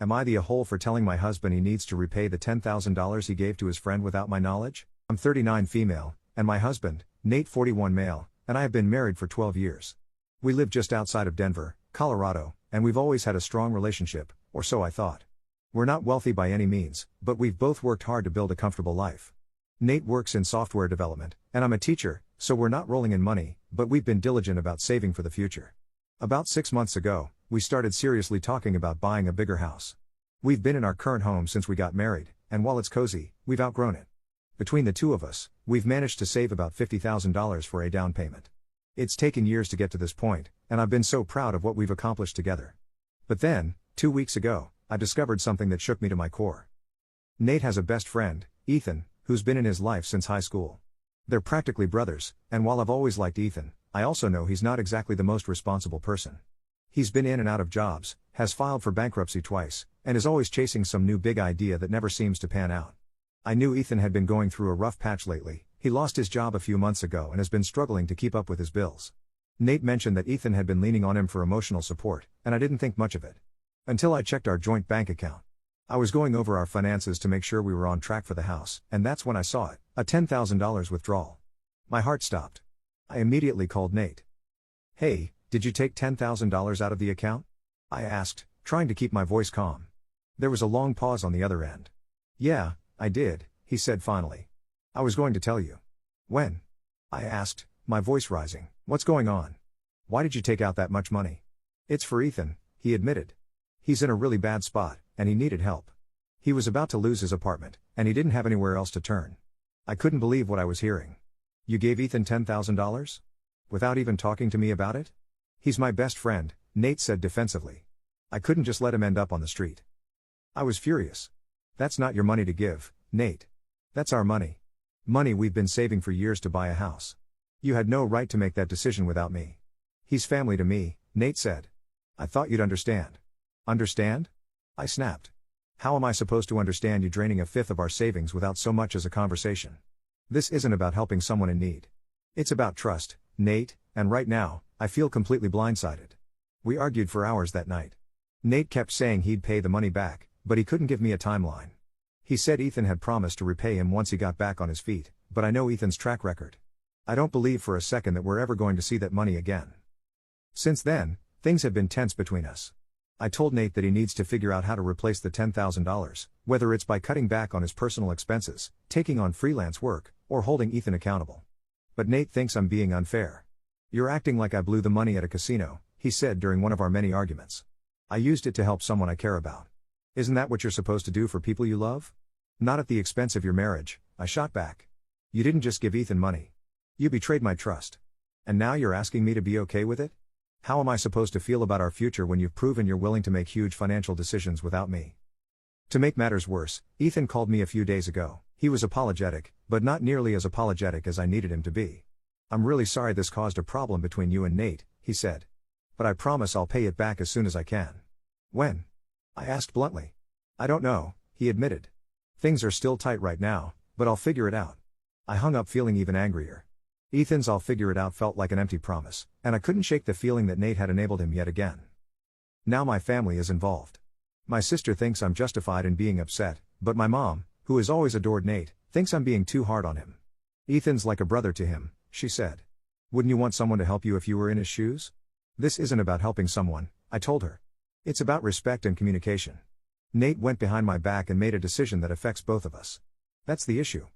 Am I the a-hole for telling my husband he needs to repay the $10,000 he gave to his friend without my knowledge? I'm 39 female, and my husband, Nate 41 male, and I have been married for 12 years. We live just outside of Denver, Colorado, and we've always had a strong relationship, or so I thought. We're not wealthy by any means, but we've both worked hard to build a comfortable life. Nate works in software development, and I'm a teacher, so we're not rolling in money, but we've been diligent about saving for the future. About 6 months ago, we started seriously talking about buying a bigger house. We've been in our current home since we got married, and while it's cozy, we've outgrown it. Between the two of us, we've managed to save about $50,000 for a down payment. It's taken years to get to this point, and I've been so proud of what we've accomplished together. But then, 2 weeks ago, I discovered something that shook me to my core. Nate has a best friend, Ethan, who's been in his life since high school. They're practically brothers, and while I've always liked Ethan, I also know he's not exactly the most responsible person. He's been in and out of jobs, has filed for bankruptcy twice, and is always chasing some new big idea that never seems to pan out. I knew Ethan had been going through a rough patch lately. He lost his job a few months ago and has been struggling to keep up with his bills. Nate mentioned that Ethan had been leaning on him for emotional support, and I didn't think much of it. Until I checked our joint bank account. I was going over our finances to make sure we were on track for the house, and that's when I saw it, a $10,000 withdrawal. My heart stopped. I immediately called Nate. "Hey, did you take $10,000 out of the account?" I asked, trying to keep my voice calm. There was a long pause on the other end. "Yeah, I did," he said finally. "I was going to tell you." "When?" I asked, my voice rising. "What's going on? Why did you take out that much money?" "It's for Ethan," he admitted. "He's in a really bad spot, and he needed help. He was about to lose his apartment, and he didn't have anywhere else to turn." I couldn't believe what I was hearing. "You gave Ethan $10,000? Without even talking to me about it?" "He's my best friend," Nate said defensively. "I couldn't just let him end up on the street." I was furious. "That's not your money to give, Nate. That's our money. Money we've been saving for years to buy a house. You had no right to make that decision without me." "He's family to me," Nate said. "I thought you'd understand." "Understand?" I snapped. "How am I supposed to understand you draining a fifth of our savings without so much as a conversation? This isn't about helping someone in need. It's about trust, Nate, and right now, I feel completely blindsided." We argued for hours that night. Nate kept saying he'd pay the money back, but he couldn't give me a timeline. He said Ethan had promised to repay him once he got back on his feet, but I know Ethan's track record. I don't believe for a second that we're ever going to see that money again. Since then, things have been tense between us. I told Nate that he needs to figure out how to replace the $10,000, whether it's by cutting back on his personal expenses, taking on freelance work, or holding Ethan accountable. But Nate thinks I'm being unfair. "You're acting like I blew the money at a casino," he said during one of our many arguments. "I used it to help someone I care about. Isn't that what you're supposed to do for people you love? Not at the expense of your marriage," I shot back. "You didn't just give Ethan money. You betrayed my trust. And now you're asking me to be okay with it? How am I supposed to feel about our future when you've proven you're willing to make huge financial decisions without me?" To make matters worse, Ethan called me a few days ago. He was apologetic, but not nearly as apologetic as I needed him to be. "I'm really sorry this caused a problem between you and Nate," he said. "But I promise I'll pay it back as soon as I can." "When?" I asked bluntly. "I don't know," he admitted. "Things are still tight right now, but I'll figure it out." I hung up feeling even angrier. Ethan's "I'll figure it out" felt like an empty promise, and I couldn't shake the feeling that Nate had enabled him yet again. Now my family is involved. My sister thinks I'm justified in being upset, but my mom, who has always adored Nate, thinks I'm being too hard on him. "Ethan's like a brother to him," she said. "Wouldn't you want someone to help you if you were in his shoes?" "This isn't about helping someone," I told her. "It's about respect and communication. Nate went behind my back and made a decision that affects both of us. That's the issue.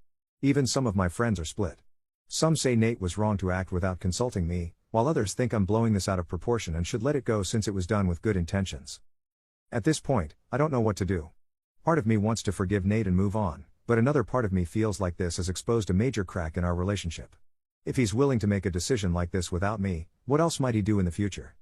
Even some of my friends are split. Some say Nate was wrong to act without consulting me, while others think I'm blowing this out of proportion and should let it go since it was done with good intentions. At this point, I don't know what to do. Part of me wants to forgive Nate and move on, but another part of me feels like this has exposed a major crack in our relationship. If he's willing to make a decision like this without me, what else might he do in the future?